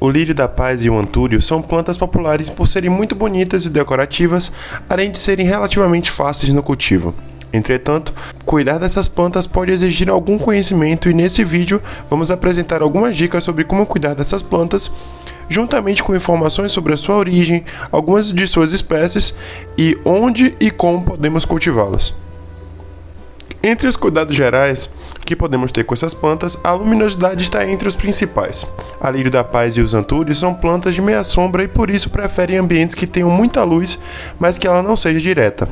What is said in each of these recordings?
O lírio da paz e o antúrio são plantas populares por serem muito bonitas e decorativas, além de serem relativamente fáceis no cultivo. Entretanto, cuidar dessas plantas pode exigir algum conhecimento e nesse vídeo vamos apresentar algumas dicas sobre como cuidar dessas plantas, juntamente com informações sobre a sua origem, algumas de suas espécies e onde e como podemos cultivá-las. Entre os cuidados gerais que podemos ter com essas plantas, a luminosidade está entre os principais. A lírio da paz e os antúrios são plantas de meia sombra e por isso preferem ambientes que tenham muita luz, mas que ela não seja direta.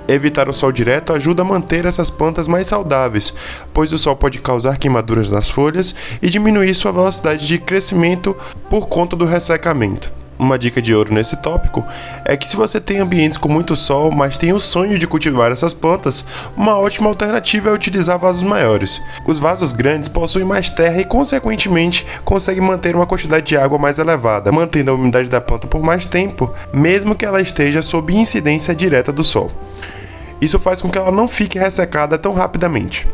Evitar o sol direto ajuda a manter essas plantas mais saudáveis, pois o sol pode causar queimaduras nas folhas e diminuir sua velocidade de crescimento por conta do ressecamento. Uma dica de ouro nesse tópico é que se você tem ambientes com muito sol, mas tem o sonho de cultivar essas plantas, uma ótima alternativa é utilizar vasos maiores. Os vasos grandes possuem mais terra e, consequentemente, conseguem manter uma quantidade de água mais elevada, mantendo a umidade da planta por mais tempo, mesmo que ela esteja sob incidência direta do sol. Isso faz com que ela não fique ressecada tão rapidamente.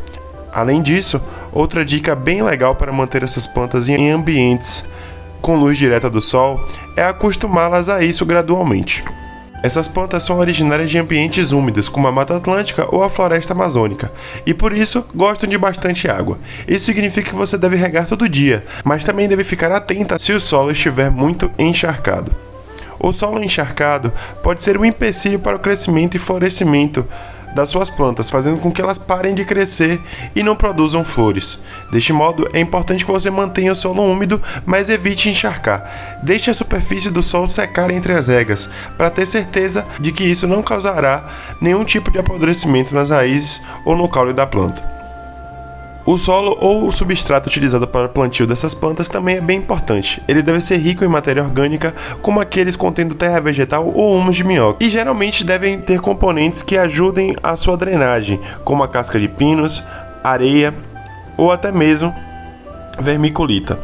Além disso, outra dica bem legal para manter essas plantas em ambientes com luz direta do sol é acostumá-las a isso gradualmente. Essas plantas são originárias de ambientes úmidos, como a Mata Atlântica ou a Floresta Amazônica, e por isso gostam de bastante água. Isso significa que você deve regar todo dia, mas também deve ficar atenta se o solo estiver muito encharcado. O solo encharcado pode ser um empecilho para o crescimento e florescimento das suas plantas, fazendo com que elas parem de crescer e não produzam flores. Deste modo, é importante que você mantenha o solo úmido, mas evite encharcar. Deixe a superfície do solo secar entre as regas, para ter certeza de que isso não causará nenhum tipo de apodrecimento nas raízes ou no caule da planta. O solo ou o substrato utilizado para o plantio dessas plantas também é bem importante. Ele deve ser rico em matéria orgânica, como aqueles contendo terra vegetal ou humus de minhoca, e geralmente devem ter componentes que ajudem a sua drenagem, como a casca de pinos, areia ou até mesmo vermiculita.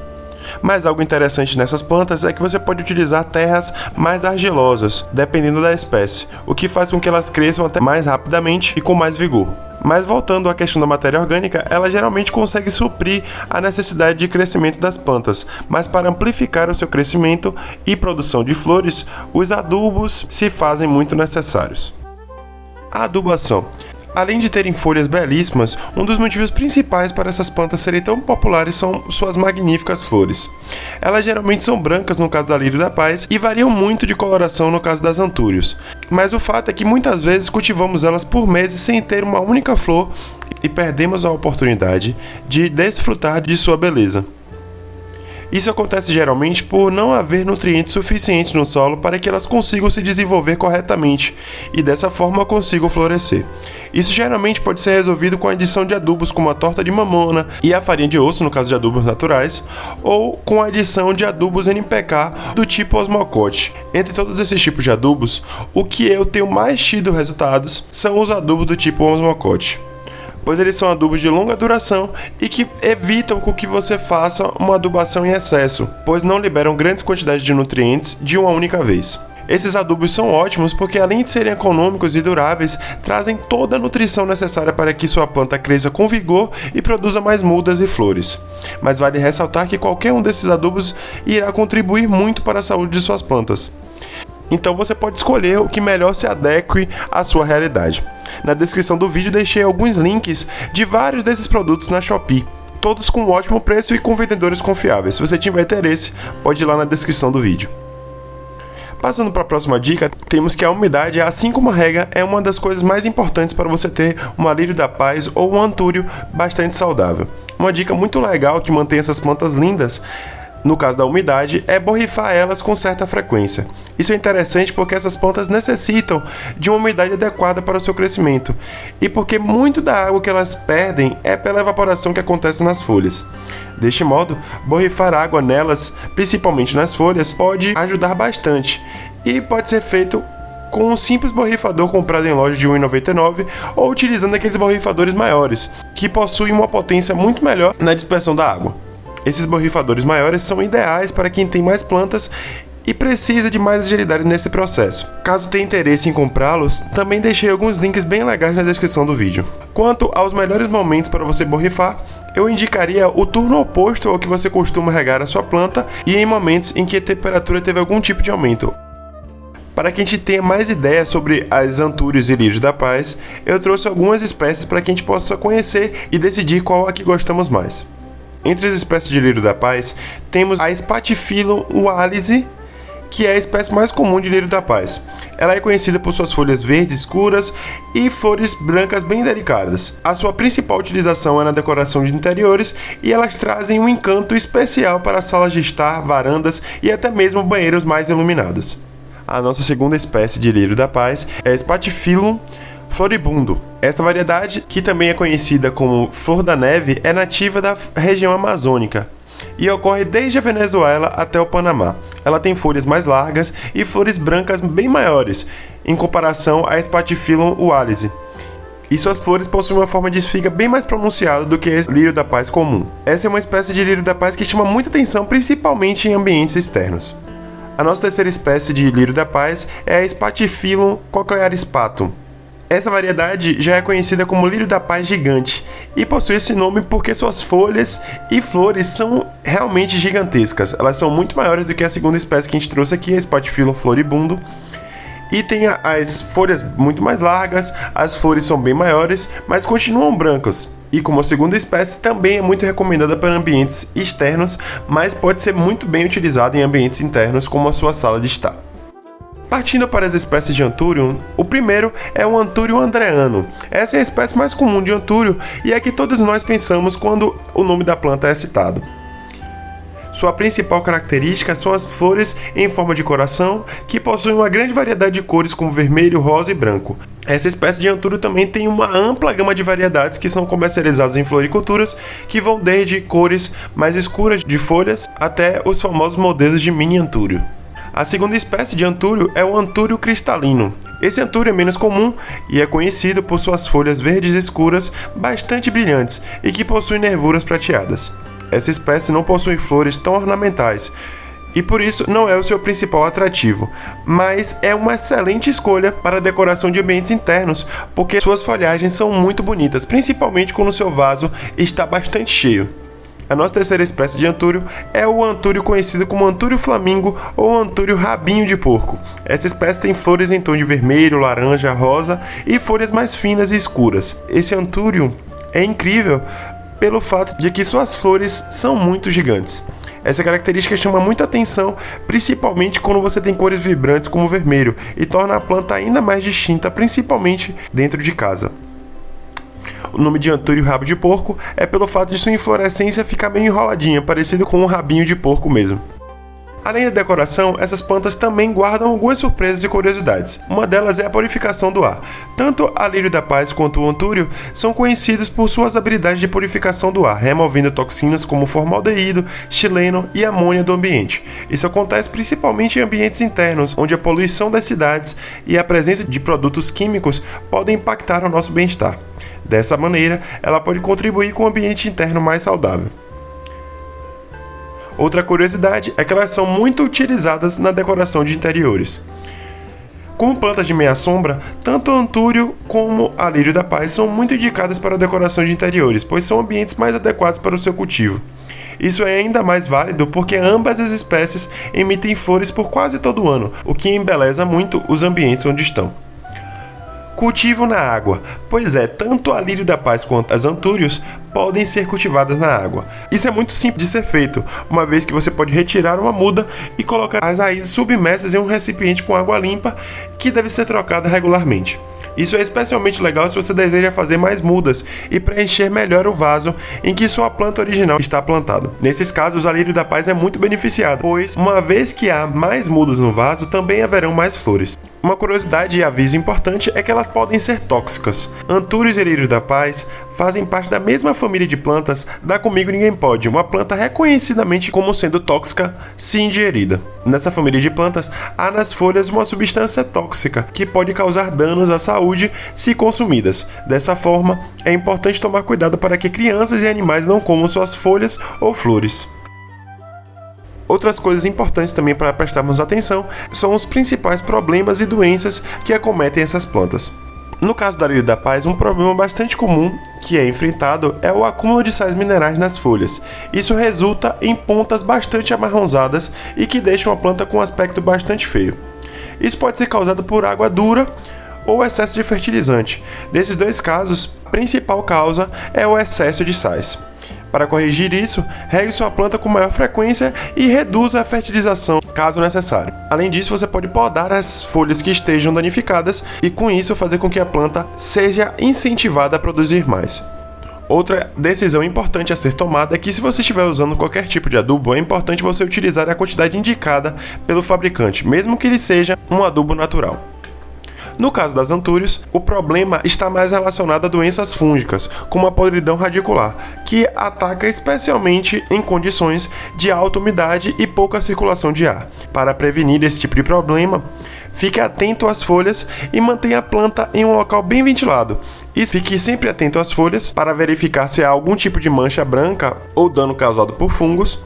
Mas algo interessante nessas plantas é que você pode utilizar terras mais argilosas, dependendo da espécie, o que faz com que elas cresçam até mais rapidamente e com mais vigor. Mas voltando à questão da matéria orgânica, ela geralmente consegue suprir a necessidade de crescimento das plantas, mas para amplificar o seu crescimento e produção de flores, os adubos se fazem muito necessários. A adubação. Além de terem folhas belíssimas, um dos motivos principais para essas plantas serem tão populares são suas magníficas flores. Elas geralmente são brancas no caso da lírio da paz e variam muito de coloração no caso das antúrios. Mas o fato é que muitas vezes cultivamos elas por meses sem ter uma única flor e perdemos a oportunidade de desfrutar de sua beleza. Isso acontece geralmente por não haver nutrientes suficientes no solo para que elas consigam se desenvolver corretamente e dessa forma consigam florescer. Isso geralmente pode ser resolvido com a adição de adubos como a torta de mamona e a farinha de osso no caso de adubos naturais, ou com a adição de adubos NPK do tipo osmocote. Entre todos esses tipos de adubos, o que eu tenho mais tido resultados são os adubos do tipo osmocote, pois eles são adubos de longa duração e que evitam com que você faça uma adubação em excesso, pois não liberam grandes quantidades de nutrientes de uma única vez. Esses adubos são ótimos porque, além de serem econômicos e duráveis, trazem toda a nutrição necessária para que sua planta cresça com vigor e produza mais mudas e flores. Mas vale ressaltar que qualquer um desses adubos irá contribuir muito para a saúde de suas plantas. Então você pode escolher o que melhor se adeque à sua realidade. Na descrição do vídeo deixei alguns links de vários desses produtos na Shopee, todos com um ótimo preço e com vendedores confiáveis. Se você tiver interesse, pode ir lá na descrição do vídeo. Passando para a próxima dica, temos que a umidade, assim como a rega, é uma das coisas mais importantes para você ter uma lírio da paz ou um antúrio bastante saudável. Uma dica muito legal que mantém essas plantas lindas, no caso da umidade, é borrifar elas com certa frequência. Isso é interessante porque essas plantas necessitam de uma umidade adequada para o seu crescimento e porque muito da água que elas perdem é pela evaporação que acontece nas folhas. Deste modo, borrifar água nelas, principalmente nas folhas, pode ajudar bastante e pode ser feito com um simples borrifador comprado em loja de R$ 1,99 ou utilizando aqueles borrifadores maiores, que possuem uma potência muito melhor na dispersão da água. Esses borrifadores maiores são ideais para quem tem mais plantas e precisa de mais agilidade nesse processo. Caso tenha interesse em comprá-los, também deixei alguns links bem legais na descrição do vídeo. Quanto aos melhores momentos para você borrifar, eu indicaria o turno oposto ao que você costuma regar a sua planta e em momentos em que a temperatura teve algum tipo de aumento. Para que a gente tenha mais ideias sobre as antúrios e lírios da paz, eu trouxe algumas espécies para que a gente possa conhecer e decidir qual a que gostamos mais. Entre as espécies de lírio da paz, temos a Spathiphyllum wallacei, que é a espécie mais comum de lírio da paz. Ela é conhecida por suas folhas verdes escuras e flores brancas bem delicadas. A sua principal utilização é na decoração de interiores e elas trazem um encanto especial para salas de estar, varandas e até mesmo banheiros mais iluminados. A nossa segunda espécie de lírio da paz é Spathiphyllum floribundo. Essa variedade, que também é conhecida como flor da neve, é nativa da região amazônica e ocorre desde a Venezuela até o Panamá. Ela tem folhas mais largas e flores brancas bem maiores, em comparação à Spathiphyllum wallacei. E suas flores possuem uma forma de espiga bem mais pronunciada do que o lírio da paz comum. Essa é uma espécie de lírio da paz que chama muita atenção, principalmente em ambientes externos. A nossa terceira espécie de lírio da paz é a Spathiphyllum cochlearispatum. Essa variedade já é conhecida como lírio da paz gigante e possui esse nome porque suas folhas e flores são realmente gigantescas. Elas são muito maiores do que a segunda espécie que a gente trouxe aqui, a Spathiphyllum floribundo. E tem as folhas muito mais largas, as flores são bem maiores, mas continuam brancas. E como segunda espécie, também é muito recomendada para ambientes externos, mas pode ser muito bem utilizada em ambientes internos, como a sua sala de estar. Partindo para as espécies de Anthurium, o primeiro é o Anthurium andreano. Essa é a espécie mais comum de Anthurium e é que todos nós pensamos quando o nome da planta é citado. Sua principal característica são as flores em forma de coração, que possuem uma grande variedade de cores como vermelho, rosa e branco. Essa espécie de Anthurium também tem uma ampla gama de variedades que são comercializadas em floriculturas, que vão desde cores mais escuras de folhas até os famosos modelos de mini Anthurium. A segunda espécie de Anthurium é o Anthurium cristalino. Esse Anthurium é menos comum e é conhecido por suas folhas verdes escuras bastante brilhantes e que possuem nervuras prateadas. Essa espécie não possui flores tão ornamentais e por isso não é o seu principal atrativo, mas é uma excelente escolha para a decoração de ambientes internos, porque suas folhagens são muito bonitas, principalmente quando o seu vaso está bastante cheio. A nossa terceira espécie de Anthurium é o Anthurium conhecido como Anthurium flamingo ou Anthurium rabinho de porco. Essa espécie tem flores em tom de vermelho, laranja, rosa e folhas mais finas e escuras. Esse Anthurium é incrível pelo fato de que suas flores são muito gigantes. Essa característica chama muita atenção, principalmente quando você tem cores vibrantes como o vermelho, e torna a planta ainda mais distinta, principalmente dentro de casa. O nome de Anthurium rabo de porco é pelo fato de sua inflorescência ficar meio enroladinha, parecido com um rabinho de porco mesmo. Além da decoração, essas plantas também guardam algumas surpresas e curiosidades. Uma delas é a purificação do ar. Tanto a lírio da paz quanto o Anthurium são conhecidos por suas habilidades de purificação do ar, removendo toxinas como formaldeído, xileno e amônia do ambiente. Isso acontece principalmente em ambientes internos, onde a poluição das cidades e a presença de produtos químicos podem impactar o nosso bem-estar. Dessa maneira, ela pode contribuir com um ambiente interno mais saudável. Outra curiosidade é que elas são muito utilizadas na decoração de interiores. Como plantas de meia sombra, tanto o Anthurium como a lírio da paz são muito indicadas para a decoração de interiores, pois são ambientes mais adequados para o seu cultivo. Isso é ainda mais válido porque ambas as espécies emitem flores por quase todo o ano, o que embeleza muito os ambientes onde estão. Cultivo na água. Pois é, tanto a lírio da paz quanto as Anthuriums podem ser cultivadas na água. Isso é muito simples de ser feito, uma vez que você pode retirar uma muda e colocar as raízes submersas em um recipiente com água limpa que deve ser trocada regularmente. Isso é especialmente legal se você deseja fazer mais mudas e preencher melhor o vaso em que sua planta original está plantada. Nesses casos, a lírio da paz é muito beneficiada, pois, uma vez que há mais mudas no vaso, também haverão mais flores. Uma curiosidade e aviso importante é que elas podem ser tóxicas. Anthuriums e lírios da paz fazem parte da mesma família de plantas da Comigo Ninguém Pode, uma planta reconhecidamente como sendo tóxica se ingerida. Nessa família de plantas, há nas folhas uma substância tóxica que pode causar danos à saúde se consumidas. Dessa forma, é importante tomar cuidado para que crianças e animais não comam suas folhas ou flores. Outras coisas importantes também para prestarmos atenção são os principais problemas e doenças que acometem essas plantas. No caso da lírio da paz, um problema bastante comum que é enfrentado é o acúmulo de sais minerais nas folhas. Isso resulta em pontas bastante amarronzadas e que deixam a planta com um aspecto bastante feio. Isso pode ser causado por água dura ou excesso de fertilizante. Nesses dois casos, a principal causa é o excesso de sais. Para corrigir isso, regue sua planta com maior frequência e reduza a fertilização, caso necessário. Além disso, você pode podar as folhas que estejam danificadas e, com isso, fazer com que a planta seja incentivada a produzir mais. Outra decisão importante a ser tomada é que, se você estiver usando qualquer tipo de adubo, é importante você utilizar a quantidade indicada pelo fabricante, mesmo que ele seja um adubo natural. No caso das antúrios, o problema está mais relacionado a doenças fúngicas, como a podridão radicular, que ataca especialmente em condições de alta umidade e pouca circulação de ar. Para prevenir esse tipo de problema, fique atento às folhas e mantenha a planta em um local bem ventilado. E fique sempre atento às folhas para verificar se há algum tipo de mancha branca ou dano causado por fungos.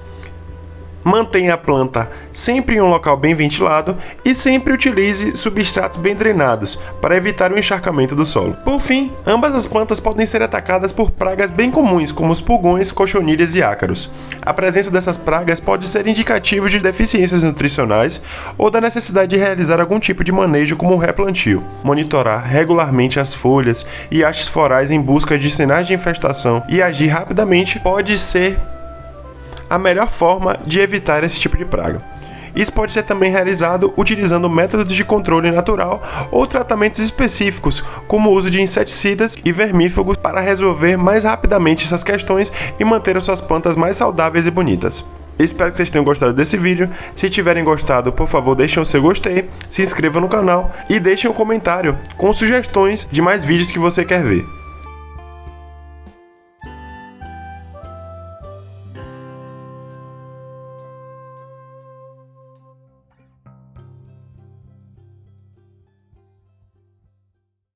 Mantenha a planta sempre em um local bem ventilado e sempre utilize substratos bem drenados para evitar o encharcamento do solo. Por fim, ambas as plantas podem ser atacadas por pragas bem comuns, como os pulgões, cochonilhas e ácaros. A presença dessas pragas pode ser indicativo de deficiências nutricionais ou da necessidade de realizar algum tipo de manejo, como um replantio. Monitorar regularmente as folhas e hastes florais em busca de sinais de infestação e agir rapidamente pode ser a melhor forma de evitar esse tipo de praga. Isso pode ser também realizado utilizando métodos de controle natural ou tratamentos específicos, como o uso de inseticidas e vermífugos, para resolver mais rapidamente essas questões e manter as suas plantas mais saudáveis e bonitas. Espero que vocês tenham gostado desse vídeo. Se tiverem gostado, por favor, deixem o seu gostei, se inscrevam no canal e deixem um comentário com sugestões de mais vídeos que você quer ver.